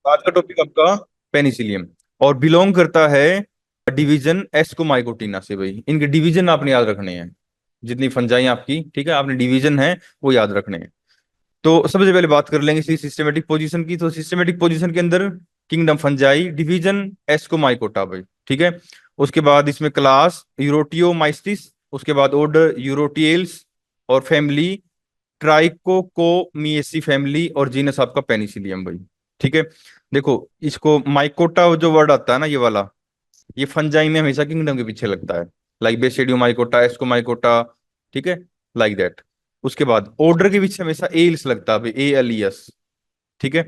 आज का टॉपिक आपका पेनिसिलियम, और बिलोंग करता है डिवीजन एस्कोमाइकोटिना से। भाई इनके डिवीजन आपने याद रखने हैं, जितनी फंजाई आपकी, ठीक है, आपने डिवीजन है वो याद रखने हैं। तो सबसे पहले बात कर लेंगे इसकी सिस्टमेटिक पोजीशन की। तो सिस्टमेटिक पोजीशन के अंदर किंगडम फंजाई, डिवीजन एस्कोमाइकोटा भाई, ठीक है। उसके बाद इसमें क्लास यूरोटियोमाइस्टिस, उसके बाद ऑर्डर यूरोटियल्स, और फैमिली ट्राइकोकोमिएसी फैमिली, और जीनस आपका पेनिसिलियम भाई, ठीक है। देखो, इसको माइकोटा जो वर्ड आता है ना, ये वाला, ये फंजाई में हमेशा किंगडम के पीछे लगता है। लाइक बेसिडियो माइकोटा, एस्को माइकोटा, ठीक है, लाइक दैट। उसके बाद ऑर्डर के पीछे हमेशा एल्स लगता है, ALES, ठीक है।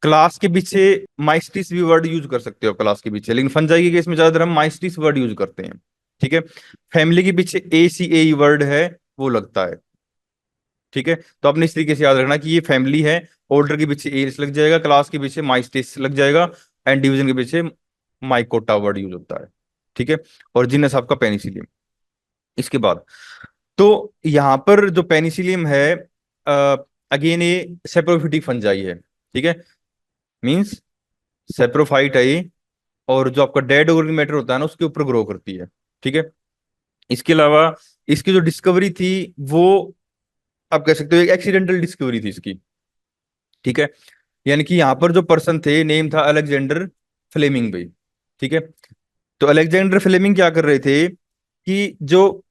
क्लास के पीछे माइस्टिस भी वर्ड यूज कर सकते हो क्लास के पीछे, लेकिन फंजाई के केस में ज्यादातर हम माइस्टिस वर्ड यूज करते हैं, ठीक है। फैमिली के पीछे ACAE वर्ड है, वो लगता है, ठीक है। तो आपने इस तरीके से याद रखना कि ये फैमिली है, ऑर्डर के पीछे एल्स लग जाएगा, क्लास के पीछे माइस्टिस लग जाएगा, एंड डिवीजन के पीछे माइकोटा वर्ड यूज होता है, ठीक है। और जीनस आपका पेनिसिलियम। इसके बाद तो यहाँ पर जो पेनिसिलियम है, अगेन ये सेप्रोफिटिक फंजाई है, ठीक है। मींस सेप्रोफाइट है ये, और जो आपका डेड ऑर्गेनिक मैटर होता है ना, उसके ऊपर ग्रो करती है, ठीक है। इसके अलावा इसकी जो डिस्कवरी थी वो, आप कह सकते हो एक एक्सीडेंटल डिस्कवरी थी इसकी, ठीक है। यानी कि यहाँ पर जो पर्सन थे, नेम था अलेक्जेंडर फ्लेमिंग भाई, ठीक है। तो अलेक्जेंडर फ्लेमिंग क्या कर रहे थे कि जो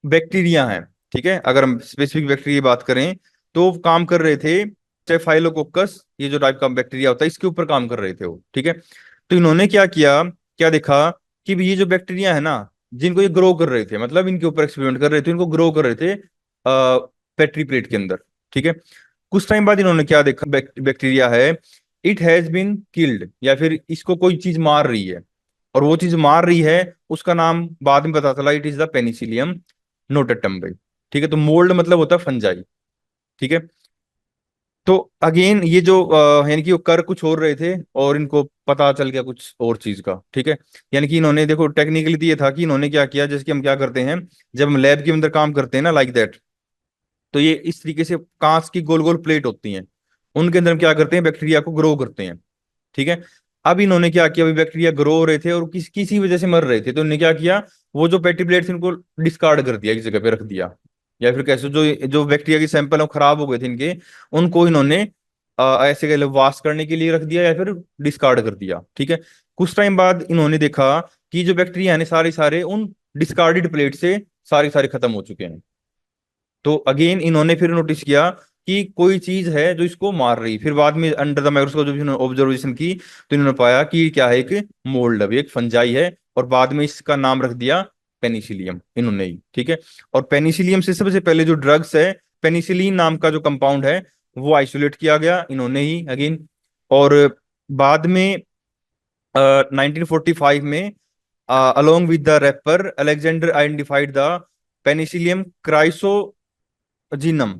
बैक्टीरिया हैं, ठीक है, अगर हम स्पेसिफिक बैक्टीरिया की बात करें, तो वो काम कर रहे थे स्टेफाइलोकोकस, ये जो टाइप का बैक्टीरिया होता है, इसके ऊपर काम कर रहे थे वो, ठीक है। तो इन्होंने क्या किया, क्या देखा कि भी ये जो बैक्टीरिया है ना, जिनको ये ग्रो कर रहे थे, मतलब इनके ऊपर एक्सपेरिमेंट कर रहे थे, इनको ग्रो कर रहे थे पेट्री प्लेट के अंदर, ठीक है। कुछ टाइम बाद इन्होंने क्या देखा, बैक्टीरिया है, इट हैज बीन किल्ड, या फिर इसको कोई चीज मार रही है, और वो चीज मार रही है, उसका नाम बाद में पता चला, it is the Penicillium notatum भाई, ठीक है। तो मोल्ड मतलब होता है फंजाई, ठीक है। तो अगेन ये जो यानी कि वो कर कुछ और रहे थे, और इनको पता चल गया कुछ और चीज का, ठीक है। यानी कि इन्होंने, देखो टेक्निकली तो ये था कि इन्होंने क्या किया, जैसे कि हम क्या करते हैं जब हम लैब के अंदर काम करते हैं ना, लाइक दैट, तो ये इस तरीके से कांच की गोल गोल प्लेट होती हैं, उनके अंदर हम क्या करते हैं, बैक्टीरिया को ग्रो करते हैं, ठीक है। अब इन्होंने क्या किया, अभी बैक्टीरिया ग्रो हो रहे थे और किसी वजह से मर रहे थे, तो इन्होंने क्या किया, वो जो पेटी प्लेट्स इनको डिस्कार्ड कर दिया, एक जगह पे रख दिया, या फिर कैसे जो जो बैक्टीरिया के सैंपल वो खराब हो गए थे इनके, उनको इन्होंने ऐसे कह लो वाश करने के लिए रख दिया, या फिर डिस्कार्ड कर दिया, ठीक है। कुछ टाइम बाद इन्होंने देखा कि जो बैक्टीरिया है ना, सारे सारे उन डिस्कार्डेड प्लेट से सारे सारे खत्म हो चुके हैं। तो अगेन इन्होंने फिर नोटिस किया कि कोई चीज है जो इसको मार रही। फिर बाद में अंडर द माइक्रोस्कोप जब इन्होंने ऑब्जर्वेशन की, तो इन्होंने पाया कि ये क्या है, एक मोल्ड है, एक फंजाई है, और बाद में इसका नाम रख दिया पेनिसिलियम इन्होंने ही, ठीक है। और पेनिसिलियम से सबसे पहले जो ड्रग्स है, पेनिसिलिन नाम का जो कंपाउंड है, वो आइसोलेट किया गया इन्होंने ही अगेन। और बाद में 1945 में along with the Raper Alexander identified the penicillium chrysogenum.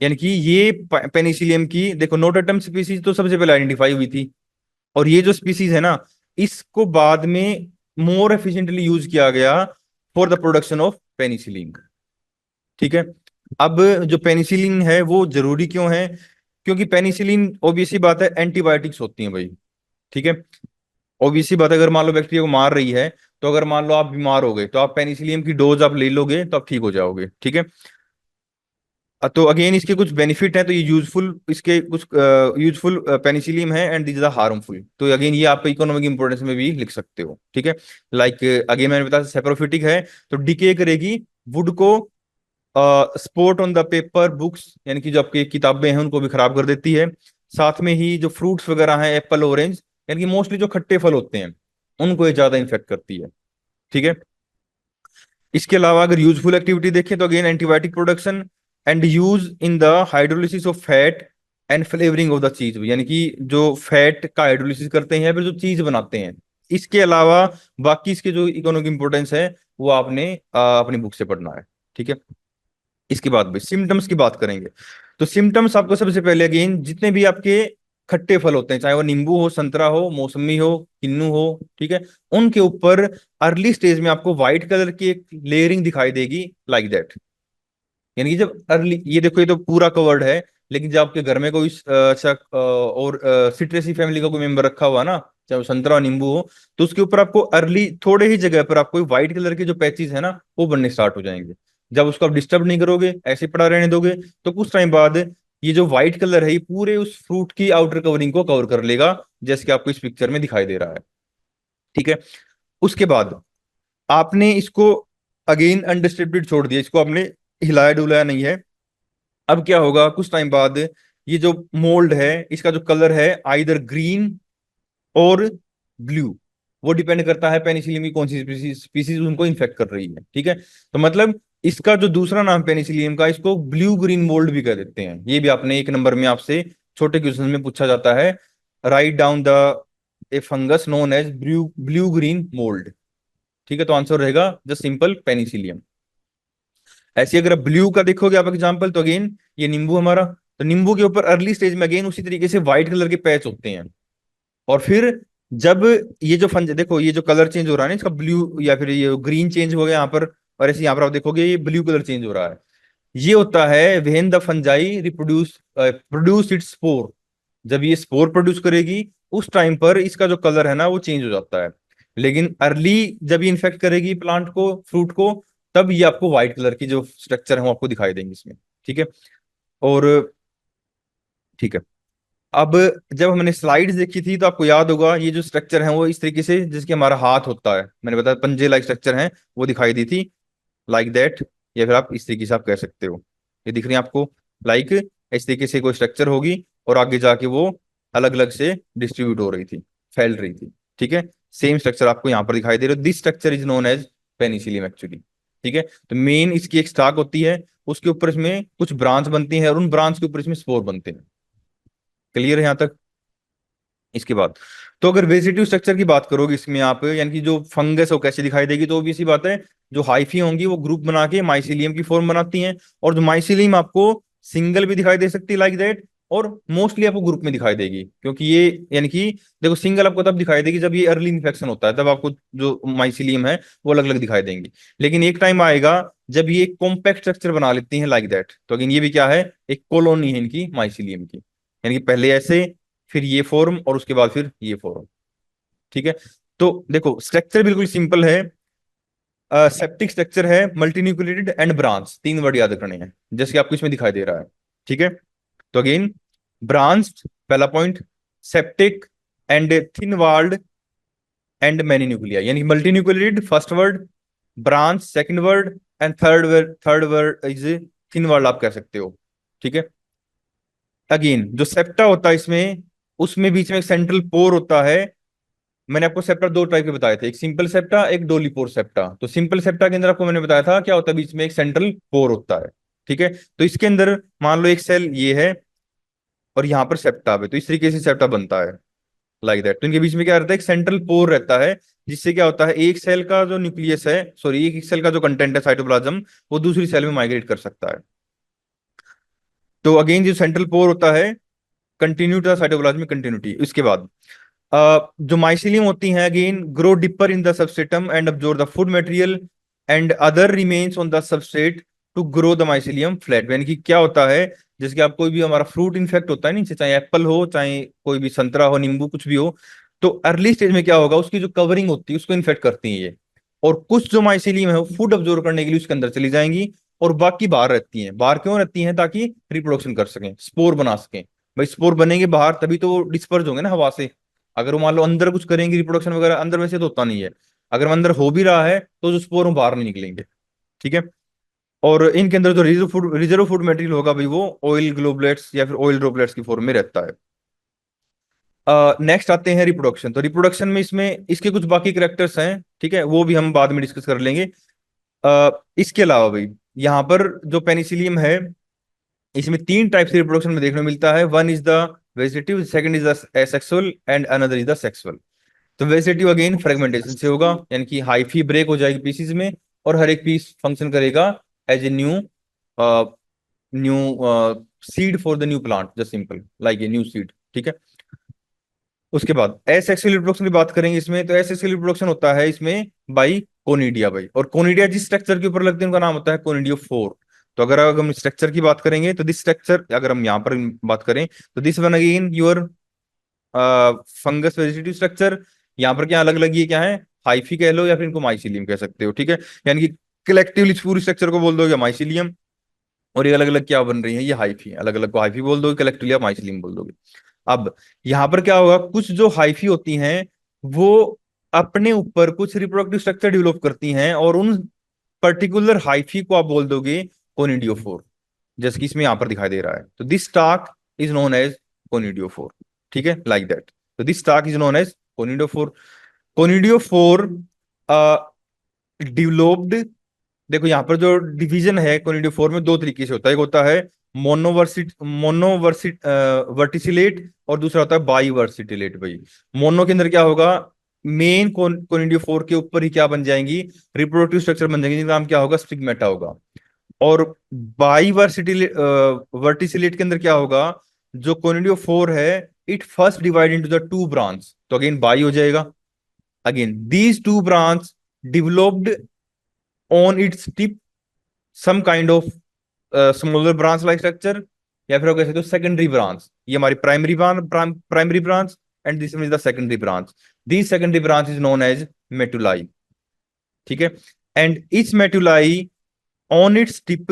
यानी कि ये पेनिसिलियम की, देखो नोटेटम स्पीसीज तो सबसे पहले आइडेंटिफाई हुई थी, और ये जो स्पीसीज है ना, इसको बाद में मोर एफिशिएंटली यूज किया गया for the production of penicillin, ठीक है। अब जो पेनिसिलिन है वो जरूरी क्यों है, क्योंकि पेनिसिलिन ऑब्वियसली बात है एंटीबायोटिक्स होती हैं भाई, ठीक है। ऑब्वियसली बात है, अगर मान लो बैक्टीरिया को मार रही है, तो अगर मान लो आप बीमार हो गए, तो आप पेनिसिलियम की डोज आप ले लोगे तो आप ठीक हो जाओगे, ठीक है। तो अगेन इसके कुछ बेनिफिट है, तो ये यूजफुल, इसके कुछ यूजफुल पेनिसिलियम है, एंड दिस आर हार्मफुल। तो अगेन ये आप इकोनॉमिक इंपोर्टेंस में भी लिख सकते हो, ठीक है। लाइक अगेन मैंने बताया सेप्रोफिटिक है, तो डिके करेगी वुड को, sport on the paper books, यानी कि जो आपकी किताबें हैं उनको भी खराब कर देती है। साथ में ही जो फ्रूट्स वगैरह हैं, एप्पल ऑरेंज, यानी कि मोस्टली जो खट्टे फल होते हैं, उनको ये ज्यादा इन्फेक्ट करती है, ठीक है। इसके अलावा अगर यूजफुल एक्टिविटी देखें, तो again antibiotic production and use in the hydrolysis of fat and flavouring of the चीज, यानी कि जो फैट का हाइड्रोलिसिस करते हैं, फिर जो चीज बनाते हैं। इसके अलावा बाकी इसके जो इकोनॉमिक इंपोर्टेंस है, वो आपने अपनी बुक से पढ़ना है, ठीक है। इसके बाद भी सिम्टम्स की बात करेंगे, तो सिम्टम्स आपको सबसे पहले अगेन जितने भी आपके खट्टे फल होते हैं, चाहे वो नींबू हो, संतरा हो, मौसमी हो, किन्नू हो, ठीक है, उनके ऊपर अर्ली स्टेज में आपको व्हाइट कलर की एक लेयरिंग दिखाई देगी, लाइक दैट। यानी कि जब अर्ली, ये देखो ये तो पूरा कवर्ड है, लेकिन जब आपके घर में कोई और सिट्रेसी फैमिली का कोई मेंबर रखा हुआ ना, चाहे वो संतरा और नींबू हो, तो उसके ऊपर आपको अर्ली थोड़े ही जगह पर आपको व्हाइट कलर के जो पैचेस है ना वो बनने स्टार्ट हो जाएंगे। जब उसको आप डिस्टर्ब नहीं करोगे, ऐसे पड़ा रहने दोगे, तो कुछ टाइम बाद ये जो व्हाइट कलर है ये पूरे उस फ्रूट की आउटर कवरिंग को कवर कर लेगा, जैसे कि आपको इस पिक्चर में दिखाई दे रहा है। ठीक है। उसके बाद आपने इसको अगेन अनडिस्टर्ब्ड छोड़ दिया, इसको आपने हिलाया डुलाया नहीं है। अब क्या होगा, कुछ टाइम बाद ये जो मोल्ड है इसका जो कलर है आइदर ग्रीन और ब्लू, वो डिपेंड करता है पेनिसिलियम की कौन सी स्पीसीज उनको इन्फेक्ट कर रही है। ठीक है। तो मतलब इसका जो दूसरा नाम पेनिसिलियम का, इसको ब्लू ग्रीन मोल्ड भी कह देते हैं। ये भी आपने एक नंबर में आपसे छोटे क्वेश्चन में पूछा जाता है, write down the a fungus known as blue blue green mould. ठीक है। तो आंसर रहेगा जस्ट सिंपल पेनिसिलियम। ऐसे अगर आप ब्लू का देखोगे आप एग्जांपल, तो अगेन ये नींबू हमारा, तो नींबू के ऊपर अर्ली स्टेज में अगेन उसी तरीके से व्हाइट कलर के पैच होते हैं। और फिर जब ये जो फंज देखो, ये जो कलर चेंज हो रहा है ना इसका, ब्लू या फिर ये ग्रीन चेंज हो गया यहाँ पर, और ऐसे यहाँ पर आप देखोगे ये ब्लू कलर चेंज हो रहा है, ये होता है when the fungi reproduce produce it's spore. जब ये स्पोर प्रोड्यूस करेगी उस टाइम पर इसका जो कलर है ना वो चेंज हो जाता है। लेकिन अर्ली जब ये इन्फेक्ट करेगी प्लांट को, फ्रूट को, तब ये आपको व्हाइट कलर की जो स्ट्रक्चर है वो आपको दिखाई देंगे इसमें। ठीक है। और ठीक है। अब जब हमने स्लाइड्स देखी थी तो आपको याद होगा ये जो स्ट्रक्चर है वो इस तरीके से, जिसके हमारा हाथ होता है, मैंने बताया पंजे लाइक स्ट्रक्चर है, वो दिखाई दी थी लाइक दैट। या फिर आप इस तरीके से आप कह सकते हो, ये दिख रही है आपको, लाइक इस तरीके से कोई स्ट्रक्चर होगी और आगे जाके वो अलग अलग से डिस्ट्रीब्यूट हो रही थी, फैल रही थी। ठीक है। सेम स्ट्रक्चर आपको यहाँ पर दिखाई दे रहा है, this structure is known as penicillium actually. ठीक है। तो मेन इसकी एक स्टाक होती है, उसके ऊपर इसमें कुछ ब्रांच बनती है और उन ब्रांच के ऊपर इसमें स्पोर बनते हैं। क्लियर है यहाँ तक? इसके बाद तो अगर वेजिटेटिव स्ट्रक्चर की बात करोगे इसमें आप, यानी कि जो फंगस हो कैसे दिखाई देगी, तो भी इसी बात है, जो हाइफी होंगी वो ग्रुप बना के माइसिलियम की फॉर्म बनाती हैं। और जो माइसिलियम आपको सिंगल भी दिखाई दे सकती है लाइक दैट, और मोस्टली आपको ग्रुप में दिखाई देगी, क्योंकि ये यानी कि देखो सिंगल आपको तब दिखाई देगी जब ये अर्ली इन्फेक्शन होता है, तब आपको जो माइसिलियम है वो अलग अलग दिखाई देंगी। लेकिन एक टाइम आएगा जब ये कॉम्पैक्ट स्ट्रक्चर बना लेती हैं लाइक दैट, तो अगेन ये भी क्या है, एक कॉलोनी है इनकी माइसिलियम की, यानी कि पहले ऐसे, फिर ये फॉर्म, और उसके बाद फिर ये फॉर्म। ठीक है। तो देखो स्ट्रक्चर बिल्कुल सिंपल है, सेप्टिक स्ट्रक्चर है, मल्टीन्यूक्लिएटेड एंड ब्रांच, तीन वर्ड याद रखने हैं जैसे कि आपको इसमें दिखाई दे रहा है। ठीक है। तो अगेन ब्रांच पहला point, septic and thin walled and many nuclei, यानी multinucleated first word, branch second word, and third word is thin walled आप कह सकते हो। ठीक है। अगेन जो सेप्टा होता है इसमें, उसमें बीच में एक सेंट्रल पोर होता है। मैंने आपको सेप्टा दो टाइप के बताए थे, एक सिंपल सेप्टा, एक डोलीपोर सेप्टा। तो सिंपल सेप्टा के अंदर आपको मैंने बताया था क्या होता है, बीच में एक सेंट्रल पोर होता है। ठीक है। तो इसके अंदर मान लो एक सेल ये है और यहाँ पर सेप्टा है, तो इस तरीके से सेप्टा बनता है लाइक दैट। तो इनके बीच में क्या रहता है, एक सेंट्रल पोर रहता है, जिससे क्या होता है एक सेल का जो न्यूक्लियस है, सॉरी एक सेल का जो कंटेंट है साइटोप्लाज्म, वो दूसरी सेल में माइग्रेट कर सकता है। तो अगेन जो सेंट्रल पोर होता है, कंटिन्यूटी साइटोप्लाज्मिक कंटिन्यूटी। इसके बाद जो माइसिलियम होती हैं again grow deeper in the substratum and absorb the food material and other remains on the substrate to grow the mycelium flat. यानी कि क्या होता है, जैसे कि आप कोई भी हमारा फ्रूट इन्फेक्ट होता है नीचे, चाहे एप्पल हो, चाहे कोई भी संतरा हो, नींबू कुछ भी हो, तो अर्ली स्टेज में क्या होगा, उसकी जो कवरिंग होती है उसको इन्फेक्ट करती है ये, और कुछ जो माइसिलियम है वो फूड अब्जॉर्ब करने के लिए उसके अंदर चली जाएंगी, और बाकी बाहर रहती हैं। बाहर क्यों रहती हैं, ताकि रिप्रोडक्शन कर सकें, स्पोर बना सकें। भाई स्पोर बनेंगे बाहर तभी तो वो डिस्पर्ज होंगे ना हवा से। अगर वो मान लो अंदर कुछ करेंगे रिप्रोडक्शन वगैरह, अंदर वैसे तो होता नहीं है, अगर वो अंदर हो भी रहा है तो जो स्पोर वो बाहर नहीं निकलेंगे। ठीक है। और इनके अंदर जो रिजर्व फूड मटेरियल होगा भाई वो ऑयल ग्लोबुलेट्स या फिर ऑयल ड्रॉपलेट्स की फॉर्म में रहता है। नेक्स्ट आते हैं रिप्रोडक्शन। तो रिप्रोडक्शन में इसमें इसके कुछ बाकी करेक्टर्स हैं, ठीक है, वो भी हम बाद में डिस्कस कर लेंगे। इसके अलावा भाई यहाँ पर जो पेनिसिलियम है, इसमें तीन टाइप से रिप्रोडक्शन में देखने को मिलता है, one is the vegetative, second is the asexual and another is the sexual. तो वेजिटेटिव अगेन फ्रेगमेंटेशन से होगा, यानी कि हाइफी ब्रेक हो जाएगी पीसीज में, और हर एक पीस फंक्शन करेगा as a new seed for the new plant, just simple like a new seed. ठीक है। उसके बाद एसेक्सुअल रिप्रोडक्शन की बात करेंगे इसमें, तो एसेक्सुअल रिप्रोडक्शन होता है इसमें बाई कोनिडिया भाई, और कोनिडिया जिस स्ट्रक्चर के ऊपर लगते हैं उनका नाम होता है कोनिडियो फोर। तो अगर हम स्ट्रक्चर की बात करेंगे तो दिस स्ट्रक्चर, अगर हम यहाँ पर बात करें तो this one again your fungus vegetative structure. यहाँ पर क्या अलग अलग ये क्या है, हाइफी कह लो या फिर इनको माइसिलियम कह सकते हो, ठीक है। यानी कि कलेक्टिवली पूरी स्ट्रक्चर को बोल दोगे माइसिलियम, और ये अलग अलग क्या बन रही है, ये हाइफी, अलग अलग को हाइफी बोल दोगे, कलेक्टिवली आप माइसिलियम बोल दोगे। अब यहाँ पर क्या होगा, कुछ जो हाइफी होती हैं वो अपने ऊपर कुछ रिप्रोडक्टिव स्ट्रक्चर डेवलप करती हैं, और उन पर्टिकुलर हाइफी को आप बोल दोगे कोनिडियोफोर, जैसे कि इसमें यहाँ पर दिखाई दे रहा है। तो this stalk is known as conidiophore, ठीक है, लाइक दैट। तो this stalk is known as conidiophore. Conidiophore developed, देखो यहाँ पर जो डिवीजन है कोनिडियोफोर में दो तरीके से होता है, एक होता है मोनोवर्सिट वर्टिसिलेट, और दूसरा होता है बाई वर्सिटिलेट। भाई मोनो के अंदर क्या होगा, मेन कोनिडियोफोर के ऊपर ही क्या बन जाएंगी, रिप्रोडक्टिव स्ट्रक्चर बन जाएंगे, जिनका नाम क्या होगा, स्टिग्मेटा होगा। और बाई वर्सिटिलेट वर्टिसिलेट के अंदर क्या होगा, जो कोनिडियोफोर है it first divide into the two branch, तो अगेन बाई हो जाएगा। Again these two branch developed on its tip some kind of smaller branch like structure, या फिर आप कह सकते हो सेकेंडरी ब्रांच। ये हमारी primary branch, and this is the secondary branch. This secondary branch is known as metulae, ठीक है। एंड इस metulae on its tip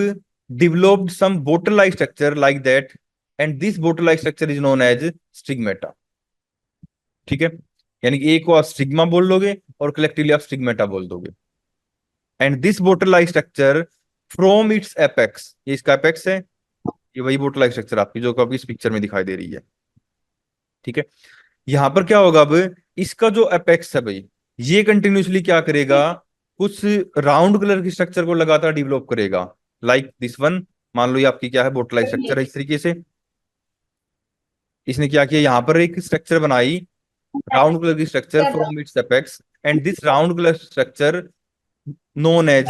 developed some bottle like structure like that, and this bottle like structure is known as stigmata, ठीक है। यानी कि एक को आप स्टिग्मा बोल लोगे और कलेक्टिवली आप स्टिग्मेटा बोल दोगे। And this bottle like structure from its apex, ये इसका एपेक्स है, ये वही बोटल लाइक स्ट्रक्चर आपकी जो आपकी इस पिक्चर में दिखाई दे रही है, ठीक है। यहां पर क्या होगा, अब इसका जो एपेक्स है भाई, ये कंटिन्यूसली क्या करेगा, कुछ राउंड कलर की स्ट्रक्चर को लगातार डेवलप करेगा, लाइक दिस वन। मान लो ये आपकी क्या है, बोटल लाइक स्ट्रक्चर है इस तरीके से। इसने क्या किया, यहां पर एक स्ट्रक्चर बनाई, राउंड कलर की structure from its apex, and this round colour structure known as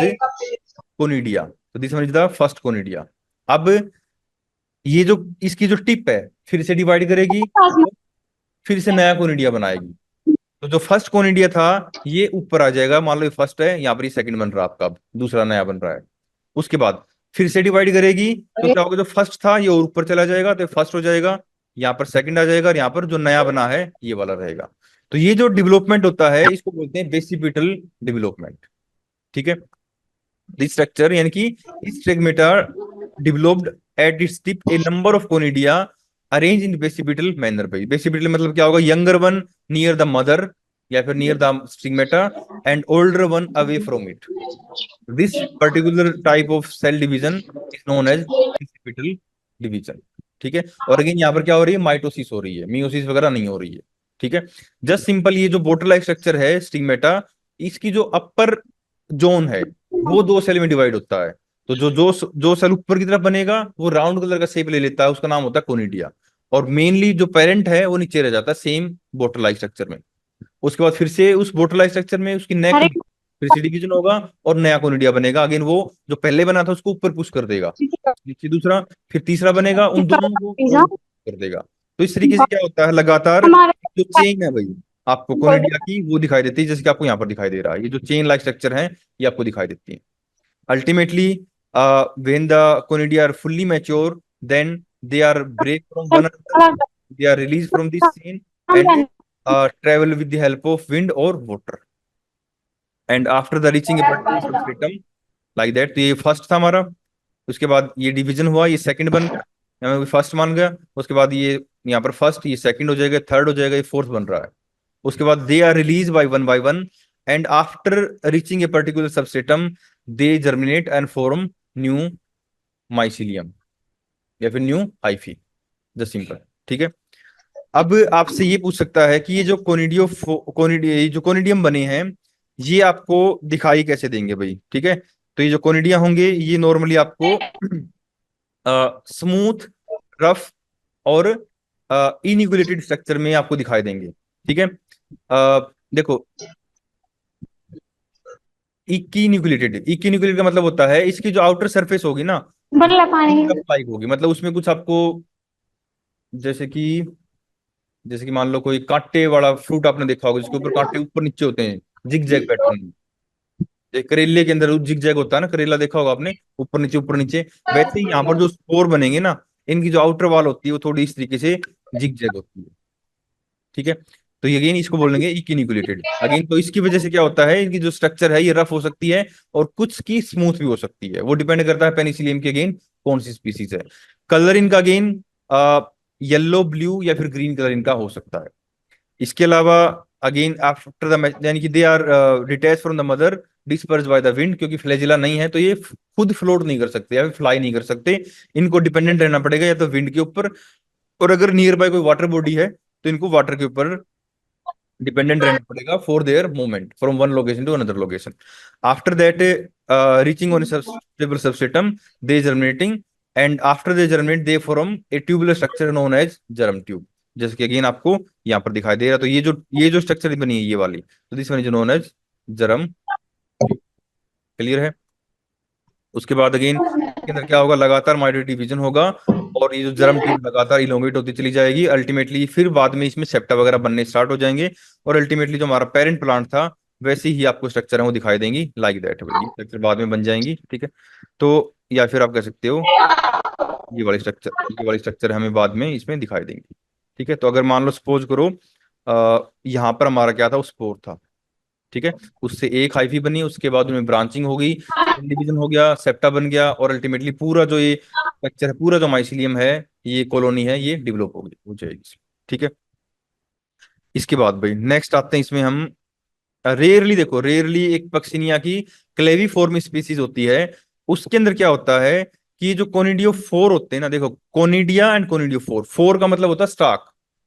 conidia. तो this one is the first conidia. अब ये जो इसकी जो टिप है फिर से डिवाइड करेगी, फिर से नया कोनिडिया बनाएगी। तो जो फर्स्ट कोनिडिया था ये ऊपर आ जाएगा, मान लो ये फर्स्ट है, यहाँ पर ये सेकंड बन रहा है आपका, अब दूसरा नया बन रहा है। उसके बाद फिर से डिवाइड करेगी, तो क्या होगा, जो फर्स्ट था ये और ऊपर चला जाएगा, तो फर्स्ट हो जाएगा, यहाँ पर सेकंड आ जाएगा, और यहाँ पर जो नया बना है ये वाला रहेगा। तो ये जो डेवलपमेंट होता है इसको बोलते हैं बेसिपिटल डेवलपमेंट, ठीक है। दिस स्ट्रक्चर यानी कि इस sterigmata developed at its tip a number of conidia arrange in basipetal manner. भाई बेसिपिटल मतलब क्या होगा, younger one near the mother या फिर near the sterigmata, and older one away from it. This particular type of cell division is known as basipetal division, ठीक है। और again यहाँ पर क्या हो रही है, माइटोसिस हो रही है, मियोसिस वगैरह नहीं हो रही है, ठीक है। जस्ट सिंपल ये जो बोटल लाइक स्ट्रक्चर है स्टिग्मेटा, इसकी जो अपर जोन है वो दो सेल में डिवाइड होता है। तो जो सेल ऊपर की तरफ बनेगा वो राउंड कलर का शेप ले लेता है, उसका नाम होता है कोनिडिया। और मेनली जो पेरेंट है वो नीचे रह जाता है सेम बोटल लाइक स्ट्रक्चर में। उसके बाद फिर से उस बोटल लाइक स्ट्रक्चर में उसकी नेक अरे फिर से डिवीजन होगा और नया कोनिडिया बनेगा। अगेन वो जो पहले बना था उसको ऊपर पुश कर देगा, नीचे दूसरा, फिर तीसरा बनेगा, उन दोनों को और पिज्जा ऊपर push कर देगा। तो इस तरीके से क्या होता है, लगातार हमारे जो चेन है भाई आपको कोनिडिया की वो दिखाई देती है, जैसे कि आपको यहाँ पर दिखाई दे रहा है, ये जो चेन लाइक स्ट्रक्चर है ये आपको दिखाई देती है। Ultimately, when the conidia are fully mature, then they are break from one another, they are released from this chain and travel with the help of wind or water. And after the reaching a particular substratum, like that, तो ये first था हमारा। उसके बाद ये division हुआ, ये second बन गया, यहाँ फर्स्ट मान गया। उसके बाद ये यहाँ पर फर्स्ट, ये सेकंड हो जाएगा, थर्ड हो जाएगा, ये फोर्थ बन रहा है। उसके बाद they are release by one, and after reaching a particular substratum they germinate and form new mycelium या फिर न्यू हाइफी, जस्ट सिंपल, ठीक है। अब आपसे ये पूछ सकता है कि ये जो कोनिडियम बने हैं ये आपको दिखाई कैसे देंगे भाई, ठीक है। तो ये जो कोनिडिया होंगे ये नॉर्मली आपको स्मूथ, रफ और इनिक्वलिटेड स्ट्रक्चर में आपको दिखाई देंगे, ठीक है। देखो इक्विन्यूक्लिएटेड का मतलब होता है इसकी जो आउटर सरफेस होगी ना बल्ला पानी लाइक होगी, मतलब उसमें कुछ आपको जैसे कि मान लो कोई कांटे वाला फ्रूट आपने देखा होगा जिसके ऊपर कांटे ऊपर नीचे होते हैं, जिग जैग पैटर्न में, करेले के अंदर जिग जैग होता है ना, करेला देखा होगा आपने, ऊपर नीचे ऊपर नीचे। वैसे ही यहाँ पर जो स्पोर बनेंगे ना, इनकी जो आउटर वॉल होती है वो थोड़ी इस तरीके से जिग जैग होती है। ठीक है, तो ये अगेन इसको बोलेंगे इक्विनिकुलेटेड अगेन। तो इसकी वजह से क्या होता है, इनकी जो स्ट्रक्चर है ये रफ हो सकती है और कुछ की स्मूथ भी हो सकती है, वो डिपेंड करता है पेनिसिलियम की अगेन कौन सी स्पीसीज है। कलर इनका अगेन येलो ब्लू या फिर ग्रीन कलर इनका हो सकता है। इसके अलावा अगेन आफ्टर द, यानी कि they are detach from the mother disperse by the wind, क्योंकि फ्लैजिला नहीं है तो ये खुद फ्लोट नहीं कर सकते या फिर फ्लाई नहीं कर सकते, इनको डिपेंडेंट रहना पड़ेगा या तो विंड के ऊपर, और अगर नियर बाय कोई वाटर बॉडी है तो इनको वाटर के ऊपर डिपेंडेंट रहना पड़ेगा for their movement from one location to another location. After that reaching on stable substratum they germinating, and after they germinate they form a tubular structure known as germ tube, जैसे कि again आपको यहाँ पर दिखाई दे रहा है। तो ये जो स्ट्रक्चर बनी है ये वाली, तो this one is known as germ tube. Clear है? उसके बाद अगेन इसके अंदर क्या होगा, लगातार माइटोटिक डिवीजन होगा, और ये जो जर्म ट्यूब लगातार इलोंगेट होती चली जाएगी, अल्टीमेटली फिर बाद में इसमें सेप्टा वगैरह बनने स्टार्ट हो जाएंगे, और अल्टीमेटली जो हमारा पेरेंट प्लांट था वैसे ही आपको स्ट्रक्चर है वो दिखाई देंगी, लाइक दैट भाई, स्ट्रक्चर बाद में बन जाएंगी। ठीक है, तो या फिर आप कह सकते हो ये वाली स्ट्रक्चर हमें बाद में इसमें दिखाई देंगी। ठीक है, तो अगर मान लो सपोज करो यहाँ पर हमारा क्या था, उस स्पोर था। ठीक है, उससे एक हाइफी बनी, उसके बाद उनमें ब्रांचिंग हो गई, डिवीजन हो गया, सेप्टा बन गया, और अल्टीमेटली पूरा जो ये स्ट्रक्चर है, पूरा जो माइसिलियम है, ये कॉलोनी है, ये डेवलप हो जाएगी। ठीक है, इसके बाद भाई नेक्स्ट आते हैं इसमें हम, रेयरली देखो, रेयरली एक पक्सिनिया की क्लेविफॉर्म स्पीसीज होती है, उसके अंदर क्या होता है कि जो कोनिडियो फोर होते हैं ना, देखो कोनिडिया एंड कोनिडियो फोर, फोर का मतलब होता है स्टाक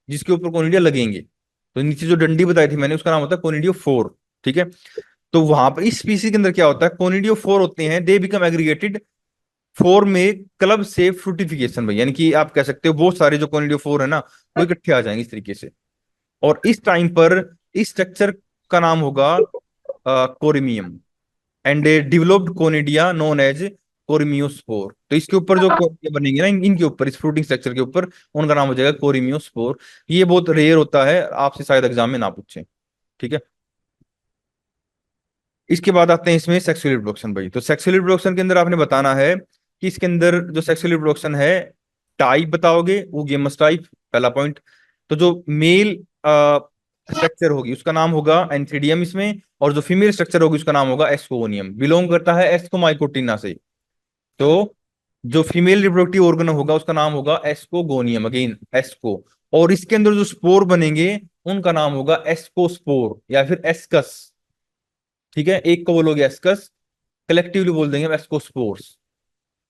जिसके ऊपर कोनिडिया लगेंगे, तो नीचे जो डंडी बताई थी मैंने उसका नाम होता है कोनिडियो फोर। ठीक है, तो वहां पर इस स्पीसीज के अंदर क्या होता है, कोनिडियो फोर होते हैं, दे बिकम एग्रीगेटेड फोर में क्लब से फ्रूटिफिकेशन भाई, यानी कि आप कह सकते हो बहुत सारे जो कोनिडियो फोर है ना वो इकट्ठे आ जाएंगे इस तरीके से, और इस टाइम पर इस स्ट्रक्चर का नाम होगा coremium, and developed conidia known as coremiospore. तो इसके ऊपर जो कोनिडिया बनेंगे ना, इनके ऊपर, इस फ्रूटिंग स्ट्रक्चर के ऊपर, उनका नाम हो जाएगा कोरिमियोस्पोर। ये बहुत रेयर होता है, आपसे शायद एग्जाम में ना पूछे। ठीक है, इसके बाद आते हैं इसमें सेक्सुअल रिप्रोडक्शन भाई। तो सेक्सुअल रिप्रोडक्शन के अंदर आपने बताना है कि इसके अंदर जो सेक्सुअल रिप्रोडक्शन है, टाइप बताओगे, वो गेमस टाइप, पहला पॉइंट। तो जो मेल स्ट्रक्चर होगी उसका नाम होगा एंथीडियम इसमें, और जो फीमेल स्ट्रक्चर होगी उसका नाम होगा एस्कोनियम, बिलोंग करता है एस्कोमाइकोटिना से। तो जो फीमेल रिप्रोडक्टिव ऑर्गन होगा उसका नाम होगा एस्कोगोनियम, अगेन एस्को, और इसके अंदर जो स्पोर बनेंगे उनका नाम होगा एस्कोस्पोर या फिर एस्कस। ठीक है, एक को बोलोगे एस्कस, कलेक्टिवली बोल देंगे एस्कोस्पोर्स।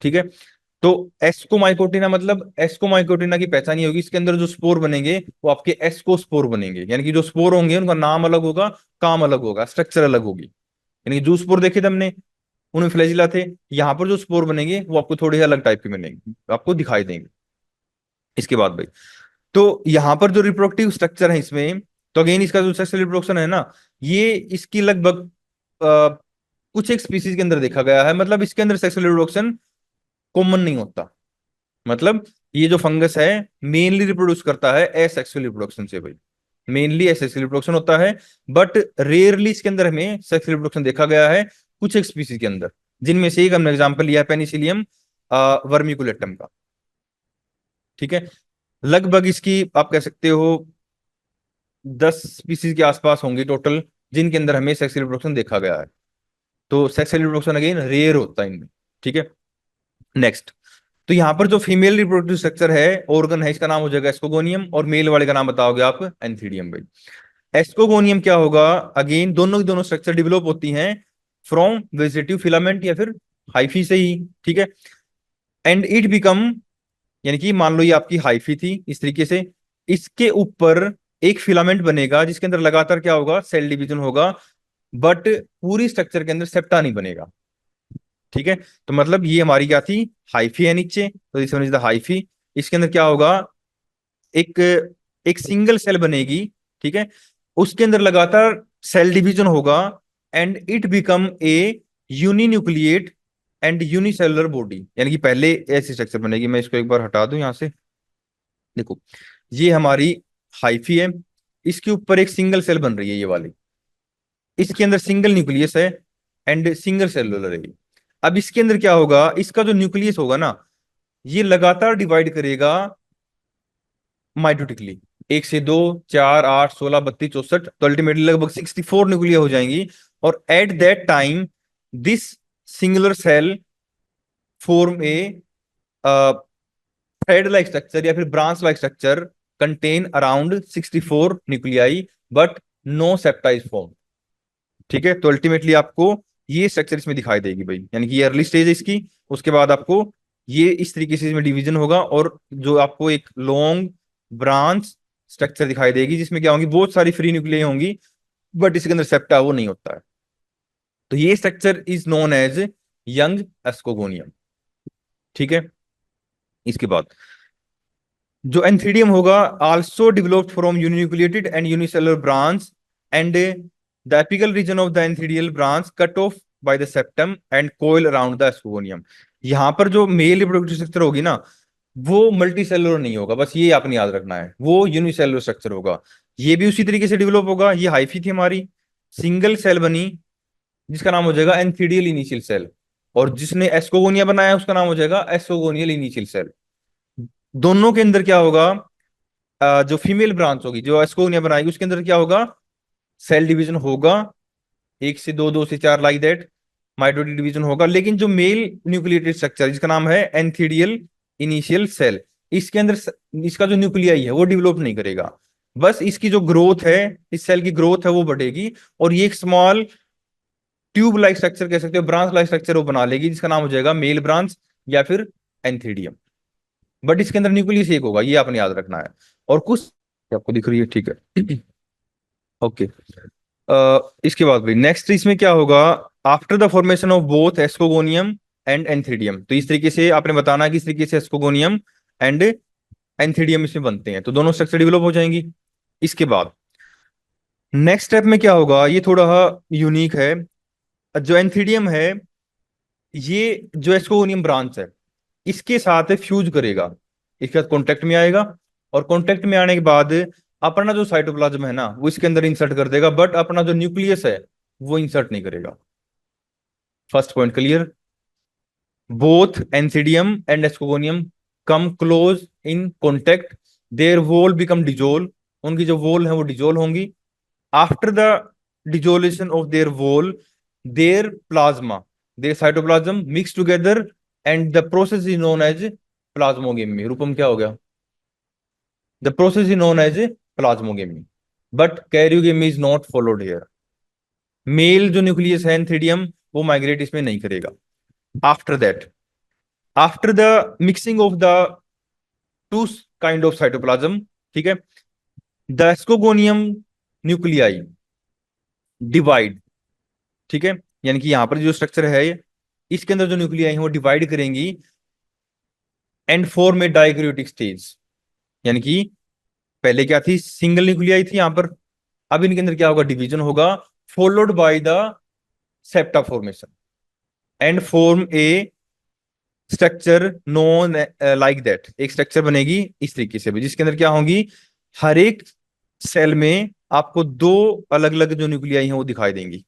ठीक है, तो एस्कोमाइकोटिना, मतलब एस्कोमाइकोटिना की पहचान ये होगी, इसके अंदर जो स्पोर बनेंगे वो आपके एस्कोस्पोर बनेंगे, यानी कि जो स्पोर होंगे उनका नाम अलग होगा, काम अलग होगा, स्ट्रक्चर अलग होगी। यानी कि जो स्पोर देखे थे हमने उनमें फ्लैजिला थे, यहाँ पर जो स्पोर बनेंगे वो आपको थोड़े अलग टाइप के मिलेंगे, आपको दिखाई देंगे। इसके बाद भाई, तो यहाँ पर जो रिप्रोडक्टिव स्ट्रक्चर है इसमें, तो अगेन इसका जो सेक्सुअल रिप्रोडक्शन है ना, ये इसकी लगभग कुछ एक स्पीसीज के अंदर देखा गया है, मतलब इसके अंदर सेक्सुअल रिप्रोडक्शन कॉमन नहीं होता। मतलब ये जो फंगस है मेनली रिप्रोड्यूस करता है एसेक्सुअल रिप्रोडक्शन से भाई, मेनली एसेक्सुअल रिप्रोडक्शन होता है, बट रेयरली इसके अंदर हमें सेक्सुअल रिप्रोडक्शन देखा गया है कुछ एक स्पीसीज के अंदर, जिनमें से एक हमने एग्जांपल लिया पेनिसिलियम वर्मिकुलेटम का। ठीक है, लगभग इसकी आप कह सकते हो 10 स्पीसीज के आसपास होंगी टोटल, जिनके अंदर हमें सेक्सुअल रिप्रोडक्शन देखा गया है। तो सेक्सुअल रिप्रोडक्शन अगेन रेयर होता है इनमें। ठीक है, नेक्स्ट, तो यहाँ पर जो फीमेल रिप्रोडक्टिव स्ट्रक्चर है, ऑर्गन है, इसका नाम हो जाएगा एस्कोगोनियम, और मेल वाले का नाम बताओगे आप एंथीडियम भाई। एस्कोगोनियम क्या होगा, अगेन दोनों की दोनों स्ट्रक्चर डेवलप होती हैं फ्रॉम वेजिटेटिव फिलामेंट या फिर हाइफी से ही। ठीक है, एंड इट बिकम, यानी कि मान लो ये आपकी हाइफी थी इस तरीके से, इसके ऊपर एक फिलामेंट बनेगा जिसके अंदर लगातार क्या होगा, सेल डिवीजन होगा, बट पूरी स्ट्रक्चर के अंदर सेप्टा नहीं बनेगा। ठीक है, तो मतलब ये हमारी क्या थी, हाइफी है नीचे, तो this one is the hyphae. इसके अंदर क्या होगा, एक एक सिंगल सेल बनेगी। ठीक है, उसके अंदर लगातार सेल डिवीजन होगा, and it become a uninucleate and unicellular body, यानी कि पहले ऐसी स्ट्रक्चर बनेगी। मैं इसको एक बार हटा दूं यहां से, देखो ये हमारी हाइफी है, इसके ऊपर एक सिंगल सेल बन रही है ये वाली, इसके अंदर सिंगल न्यूक्लियस है, एंड सिंगल सेलुलर है। अब इसके अंदर क्या होगा, इसका जो न्यूक्लियस होगा ना, ये लगातार डिवाइड करेगा माइटोटिकली, 1 से 2, 4, 8, 16, 32, 64, तो अल्टीमेटली लगभग 64 न्यूक्लिया हो जाएंगी। और at that time this singular cell form a thread like structure या फिर branch like structure contain around 64 nuclei, but no septa is form. ठीक है, तो अल्टीमेटली आपको ये स्ट्रक्चर इसमें दिखाई देगी भाई, यानी कि ये अर्ली स्टेज है इसकी। उसके बाद आपको ये इस तरीके से इसमें डिवीजन होगा, और जो आपको एक लॉन्ग ब्रांच स्ट्रक्चर दिखाई देगी जिसमें क्या होंगी, बहुत सारी फ्री न्यूक्लियाई होंगी, बट इसके अंदर सेप्टा वो नहीं होता है। तो ये structure is known as young ascogonium. ठीक है, इसके बाद जो एंथीडियम होगा, also developed from uninucleated and unicellular branch, and the apical region of the antheridial branch cut off by the septum and coil around the ascogonium. यहाँ पर जो male reproductive structure होगी ना, वो मल्टी सेलुलर नहीं होगा, बस ये आपने याद रखना है, वो यूनिसेलुलर स्ट्रक्चर होगा। ये भी उसी तरीके से डेवलप होगा। ये हाइफी थी हमारी, सिंगल सेल बनी, जिसका नाम हो जाएगा एंथीडियल इनिशियल सेल, और जिसने एस्कोगोनिया बनाया उसका नाम हो जाएगा एस्कोगोनियल इनिशियल सेल। दोनों के अंदर क्या होगा, जो फीमेल ब्रांच होगी जो एस्कोगोनिया बनाएगी, उसके अंदर क्या होगा, सेल डिवीजन होगा, 1 से 2, 2 से 4, लाइक दैट माइटोटिक डिवीजन होगा। लेकिन जो मेल न्यूक्लिएटेड स्ट्रक्चर जिसका नाम है एंथीडियल इनिशियल सेल, इसके अंदर इसका जो न्यूक्लियाई है वो डेवलप नहीं करेगा, बस इसकी जो ग्रोथ है, इस सेल की ग्रोथ है वो बढ़ेगी, और ये एक स्मॉल ट्यूब लाइक स्ट्रक्चर कह सकते हो, ब्रांच लाइक स्ट्रक्चर वो बना लेगी, जिसका नाम हो जाएगा मेल ब्रांच या फिर एंथीडियम। बट इसके अंदर न्यूक्लियस एक होगा, ये आपने याद रखना है। और कुछ आपको दिख रही है, ठीक है। ओके, इसके बाद भाई नेक्स्ट इसमें क्या होगा, after the formation of both ascogonium and antheridium, तो इस तरीके से आपने बताना है कि इस तरीके से एस्कोगोनियम एंड एंथीडियम इसमें बनते हैं, तो दोनों स्ट्रक्चर डेवलप हो जाएंगी। इसके बाद नेक्स्ट स्टेप में क्या होगा, ये थोड़ा यूनिक है। जो एंथीडियम है, ये जो एस्कोगोनियम ब्रांच है, इसके साथ फ्यूज करेगा, इसके साथ कॉन्टेक्ट में आएगा, और कॉन्टेक्ट में आने के बाद अपना जो साइटोप्लाज्म है ना वो इसके अंदर इंसर्ट कर देगा, बट अपना जो न्यूक्लियस है वो इंसर्ट नहीं करेगा। First point clear. Both antheridium and ascogonium come close in contact, their wall become dissolve, उनकी जो वॉल है वो डिजोल्व होंगी। After the dissolution of their wall, their plasma, their cytoplasm mix together, and the process is known as plasmogamy. Rupam क्या हो गया, the process is known as plasmogamy, but karyogamy is not followed here. Male जो nucleus है antheridium वो migrate इसमें नहीं करेगा। After that, after the mixing of the two kind of cytoplasm, ठीक है, द एस्कोगोनियम न्यूक्लियाई डिवाइड, ठीक है, यानी कि यहां पर जो स्ट्रक्चर है इसके अंदर जो न्यूक्लियाई है वो डिवाइड करेंगी एंड फॉर्म ए डाइक्रियोटिक स्टेज। यानी कि पहले क्या थी, सिंगल न्यूक्लियाई थी यहां पर, अब इनके अंदर क्या होगा, डिवीजन होगा, followed by the septa formation, and form A structure known like that. एक स्ट्रक्चर बनेगी इस तरीके से भी, जिसके अंदर क्या होगी, हर एक सेल में आपको दो अलग अलग जो न्यूक्लियाई हैं वो दिखाई देंगी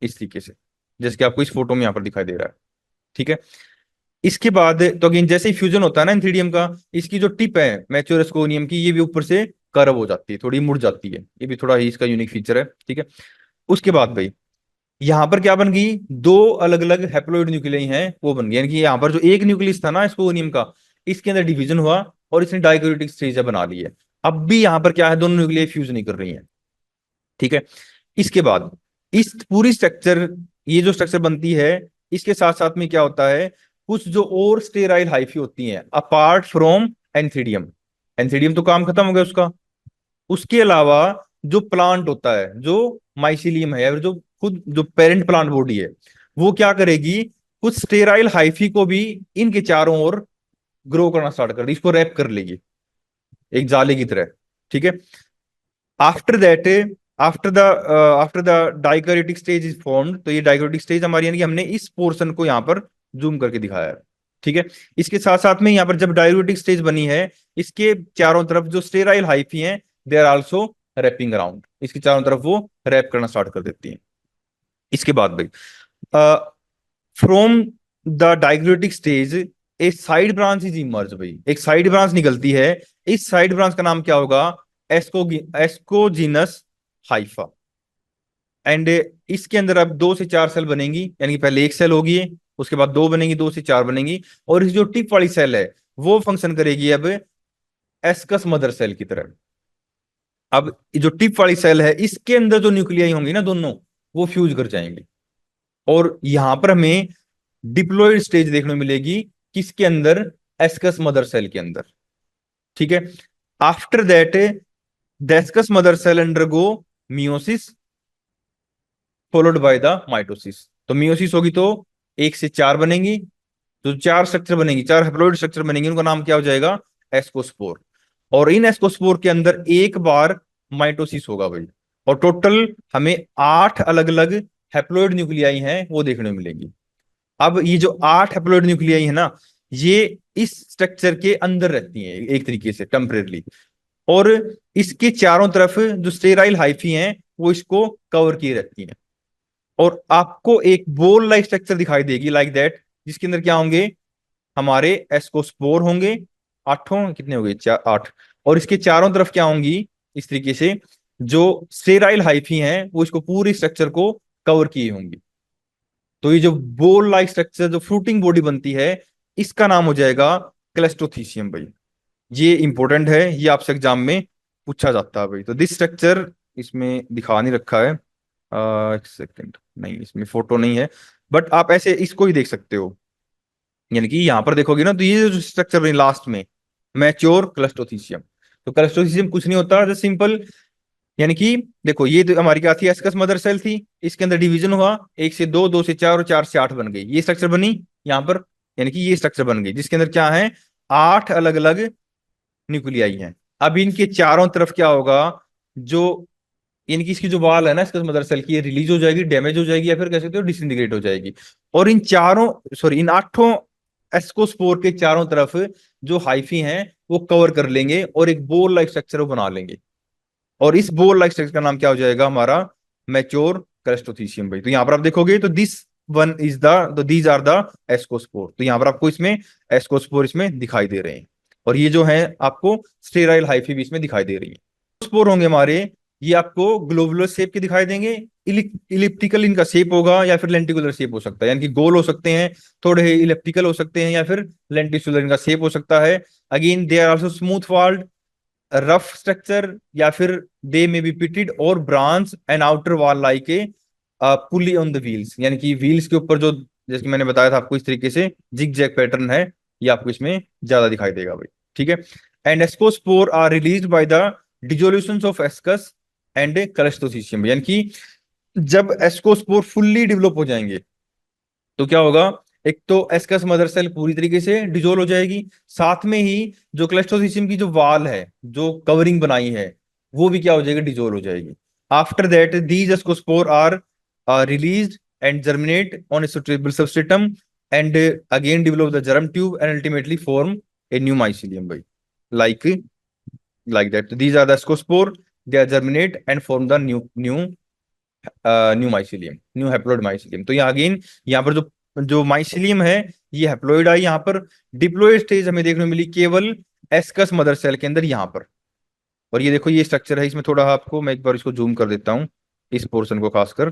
इस तरीके से, जैसे कि आपको इस फोटो में यहाँ पर दिखाई दे रहा है। ठीक है, इसके बाद तो अगेन जैसे ही फ्यूजन होता है ना एंथीडियम का, इसकी जो टिप है मैच्योर एस्कोनियम की, ये भी ऊपर से कर्व हो जाती है, थोड़ी मुड़ जाती है, ये भी थोड़ा ही इसका यूनिक फीचर है। ठीक है, उसके बाद भाई यहाँ पर क्या बन गई, दो अलग अलग हैप्लोइड न्यूक्लियाई हैं वो बन गई, यानी कि यहाँ पर जो एक न्यूक्लियस था ना एस्कोनियम का, इसके अंदर डिवीजन हुआ और इसने डाइक्रियोटिक स्टेज बना ली है। अब भी यहाँ पर क्या है, दोनों न्यूक्लियाई फ्यूज नहीं कर रही हैं। ठीक है, इसके बाद इस पूरी स्ट्रक्चर, ये जो स्ट्रक्चर बनती है, इसके साथ साथ में क्या होता है, कुछ जो और स्टेराइल हाइफी होती हैं अपार्ट फ्रॉम एंथीडियम। एंथीडियम तो काम खत्म हो गया उसका, उसके अलावा जो प्लांट होता है, जो माइसिलियम है, या जो खुद जो पेरेंट प्लांट बॉडी है, वो क्या करेगी, कुछ स्टेराइल हाइफी को भी इनके चारों ओर ग्रो करना स्टार्ट कर दी, इसको रैप कर लेगी एक जाले की तरह। ठीक है, after that, after the after the dikaryotic stage is formed, तो ये डाइक्रियोटिक स्टेज हमारी, यानी कि हमने इस पोर्शन को यहाँ पर जूम करके दिखाया है। ठीक है, इसके साथ साथ में यहाँ पर जब डाइक्रियोटिक स्टेज बनी है, इसके चारों तरफ जो स्टेराइल हाइफी हैं, they are also wrapping around, इसके चारों तरफ वो रैप करना स्टार्ट कर देती हैं। इसके बाद भाई, from the dikaryotic stage a side branch is emerge भाई, एक साइड ब्रांच निकलती है। इस साइड ब्रांच का नाम क्या होगा? Ascogenous Haifa. एंड इसके अंदर अब 2 से 4 सेल बनेंगी, यानी कि पहले एक सेल होगी, उसके बाद दो बनेंगी, 2 से 4 बनेंगी, और इस जो टिप वाली सेल है वो फंक्शन करेगी अब एस्कस मदर सेल की तरह। अब जो टिप वाली सेल है इसके अंदर जो न्यूक्लियाई होंगी ना दोनों, वो फ्यूज कर जाएंगे, और यहां पर हमें डिप्लॉयड स्टेज देखने को मिलेगी, किसके अंदर? एस्कस मदर सेल के अंदर। ठीक है। After that the ascus mother cell undergo meiosis followed by the mitosis. तो मियोसिस होगी तो 1 से 4 बनेंगी, तो 4 स्ट्रक्चर बनेंगी, 4 हैप्लॉइड स्ट्रक्चर बनेंगी, उनका नाम क्या हो जाएगा? एस्कोस्पोर। और इन एस्कोस्पोर के अंदर एक बार माइटोसिस होगा भाई, और टोटल हमें 8 अलग अलग हैप्लॉइड न्यूक्लियाई हैं वो देखने को मिलेंगी। अब ये जो 8 हैप्लॉइड न्यूक्लियाई है ना, ये इस स्ट्रक्चर के अंदर रहती हैं एक तरीके से टेम्परेरली, और इसके चारों तरफ जो स्टेराइल हाइफी हैं वो इसको कवर किए रहती हैं, और आपको एक बोल लाइक स्ट्रक्चर दिखाई देगी लाइक दैट, जिसके अंदर क्या होंगे? हमारे एस्कोस्पोर होंगे, आठों कितने हो गए? 8। और इसके चारों तरफ क्या होंगी? इस तरीके से जो स्टेराइल हाइफी हैं वो इसको पूरी स्ट्रक्चर को कवर किए होंगी। तो ये जो बोल लाइक स्ट्रक्चर, जो फ्रूटिंग बॉडी बनती है, इसका नाम हो जाएगा क्लेस्टोथीसियम भाई। ये इंपॉर्टेंट है, ये आपसे एग्जाम में पूछा जाता है भाई। तो दिस स्ट्रक्चर इसमें दिखा नहीं रखा है, एक सेकेंड, नहीं इसमें फोटो नहीं है, बट आप ऐसे इसको ही देख सकते हो। यानी कि यहां पर देखोगे ना, तो ये जो स्ट्रक्चर बनी लास्ट में, मैच्योर क्लस्टोथीसियम। तो क्लस्टोथीसियम कुछ नहीं होता, जस्ट सिंपल, यानी कि देखो ये तो हमारी क्या थी? एस्कस मदर सेल थी, इसके अंदर डिवीजन हुआ, 1 से 2, 2 से 4 और 4 से 8 बन गई, ये स्ट्रक्चर बनी यहाँ पर। यानी कि ये स्ट्रक्चर बन गई जिसके अंदर क्या है? 8 अलग अलग न्यूक्लियाई हैं। अब इनके चारों तरफ क्या होगा? जो इनकी इसकी जो वाल है ना इसका मदर सेल की, ये रिलीज हो जाएगी, डैमेज हो जाएगी, या फिर कह सकते हो डिसइंटीग्रेट हो जाएगी, और इन चारों, सॉरी, इन 8 एस्कोस्पोर के चारों तरफ जो हाइफी हैं वो कवर कर लेंगे, और एक बोल लाइक स्ट्रक्चर बना लेंगे, और इस बोल लाइक स्ट्रक्चर का नाम क्या हो जाएगा हमारा? मैच्योर क्रेस्टोथीसियम भाई। तो यहां पर आप देखोगे तो this one is the these are the ascospore. तो यहां पर आपको इसमें एस्कोस्पोर इसमें दिखाई दे रहे हैं, और ये जो है आपको स्टेराइल हाइफी भी इसमें दिखाई दे रही है। स्पोर होंगे हमारे, ये आपको ग्लोबुलर शेप के दिखाई देंगे, इलिप्टिकल इनका शेप होगा, या फिर लेंटिकुलर शेप हो सकता है, यानी कि गोल हो सकते हैं, थोड़े इलिप्टिकल हो सकते हैं, या फिर लेंटिकुलर इनका शेप हो सकता है। Again they are also smooth walled, rough structure, या फिर दे में बी पिटेड और branch and outer wall like a pulley on the wheels, यानी कि व्हील्स के ऊपर जो, जैसे कि मैंने बताया था आपको, इस तरीके से जिग जैग पैटर्न है, ये आपको इसमें ज्यादा दिखाई देगा भाई। ठीक है। And ascospore are released by the dissolution of ascus and cleistothecium, यानी कि जब एस्कोस्पोर फुल्ली डेवलप हो जाएंगे तो क्या होगा? एक तो एस्कस मदर सेल पूरी तरीके से डिजोल्व हो जाएगी, साथ में ही जो क्लेस्टोसिस्टम की जो वाल है, जो कवरिंग बनाई है, वो भी क्या हो जाएगी? डिजोल्व हो जाएगी। After that these ascospore are released and germinate on a suitable substratum, and again develop the germ tube and ultimately form a new mycelium भाई, like like that. These are the ascospore. They are germinate and form the new mycelium, new haploid mycelium. तो यहाँ again, यहाँ पर जो जो mycelium है ये haploid आई, यहाँ पर डिप्लॉइड स्टेज हमें देखने को मिली केवल एस्कस मदर सेल के अंदर यहाँ पर। और ये देखो ये स्ट्रक्चर है, इसमें थोड़ा आपको मैं एक बार इसको जूम कर देता हूँ, इस पोर्शन को खासकर।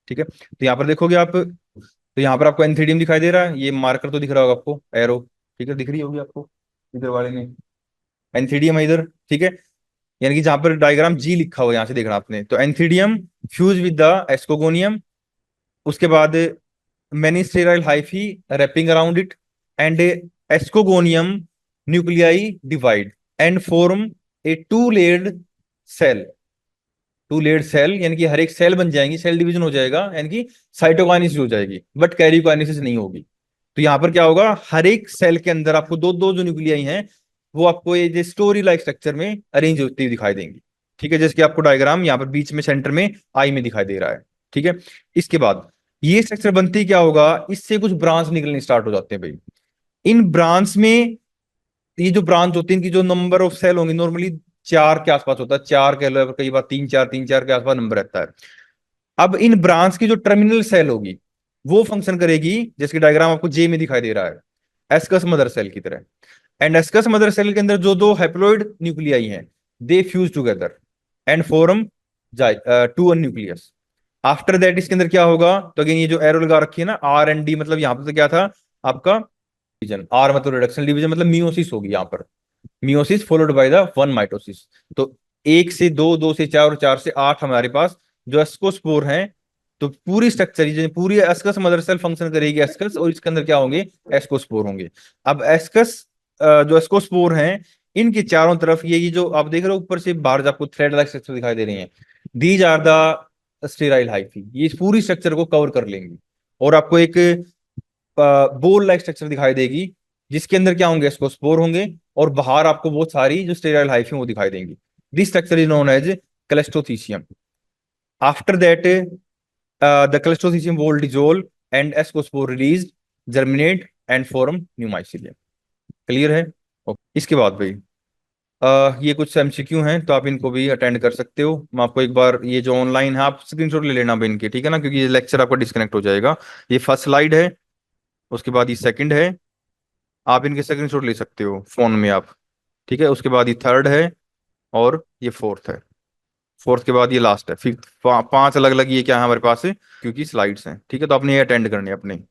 ठीक है। तो यहाँ पर देखोगे आप, तो यहाँ पर आपको एंथीडियम दिखाई दे रहा है, ये मार्कर तो दिख रहा होगा आपको, एरो, ठीक है, दिख रही होगी आपको इधर वाले में, एंथीडियम है इधर। ठीक है। यानी कि जहां पर डायग्राम जी लिखा हुआ है यहां से देखना आपने, तो antheridium fuse with the ascogonium, उसके बाद many sterile hyphae wrapping around it, and ascogonium nuclei divide and form a two layered cell. Two layered cell यानी कि हर एक सेल बन जाएंगी, सेल डिवीजन हो जाएगा, यानी कि साइटोकाइनेसिस हो जाएगी, बट कैरियोकाइनेसिस नहीं होगी। तो यहाँ पर क्या होगा? हर एक सेल के अंदर आपको दो दो जो न्यूक्लियाई हैं वो आपको ये स्टोरी लाइक स्ट्रक्चर में अरेंज होती हुई दिखाई देंगी। ठीक है, जैसे कि आपको डायग्राम यहाँ पर बीच में सेंटर में आई में दिखाई दे रहा है। ठीक है। इसके बाद ये स्ट्रक्चर बनती क्या होगा? इससे कुछ ब्रांच निकलने स्टार्ट हो जाते हैं भाई। इन ब्रांच में, ये जो ब्रांच होती है इनकी जो नंबर ऑफ सेल होंगे नॉर्मली 4 के आसपास होता है, 4 कह लो, कई बार 3 4 3 4 के आसपास नंबर रहता है। अब इन ब्रांच की जो टर्मिनल सेल होगी वो फंक्शन करेगी, जिसकी डायग्राम आपको जे में दिखाई दे रहा है, एस्कस मदर सेल की तरह। एंड एस्कस मदर सेल के अंदर जो दो हैप्लॉइड न्यूक्लियाई हैं, they fuse together and form to a nucleus. After that इसके अंदर क्या होगा, तो अगेन ये जो एरो लगा रखी है ना, आर एंड डी, मतलब यहाँ पर तो क्या था आपका डिवीजन, आर मतलब रिडक्शन, डिवीजन मतलब मियोसिस होगी यहाँ पर, meiosis followed by the one mitosis. तो एक से दो, दो से चार और चार से आठ हमारे पास जो एस्कोस्पोर हैं। तो पूरी स्ट्रक्चर, ये पूरी एस्कस मदर सेल फंक्शन करेगी एस्कस, और इसके अंदर क्या होंगे, एस्कोस्पोर होंगे। अब एस्कस जो एस्कोस्पोर हैं, इनके चारों तरफ ये जो आप देख रहे हो ऊपर से बाहर जो आपको थ्रेड लाइक स्ट्रक्चर दिखाई दे रही हैं, these are the sterile hyphae, ये इस पूरी स्ट्रक्चर को कवर कर लेंगी। और आपको एक बोल लाइक स्ट्रक्चर दिखाई देगी, जिसके अंदर क्या होंगे, स्पोर होंगे, और बाहर आपको बहुत सारी जो स्टेराइल हाइफी वो दिखाई देंगी। This structure is known as cleistothecium. After that the cleistothecium will dissolve and ascospore released, germinate and form new mycelium। Clear है? इसके बाद भाई ये कुछ एमसीक्यू हैं, तो आप इनको भी अटेंड कर सकते हो। मैं आपको एक बार ये जो ऑनलाइन है आप स्क्रीनशॉट ले लेना भाई इनके, ठीक है ना, क्योंकि ये लेक्चर आपका डिस्कनेक्ट हो जाएगा। ये फर्स्ट स्लाइड है, उसके बाद ये सेकंड है, आप इनके स्क्रीनशॉट ले सकते हो फोन में आप, ठीक है। उसके बाद ये थर्ड है, और ये फोर्थ है, फोर्थ के बाद ये लास्ट है, फिफ्थ, पांच अलग अलग ये क्या है हमारे पास है, क्योंकि स्लाइड्स हैं, ठीक है। तो आपने ये अटेंड करने हैं अपने।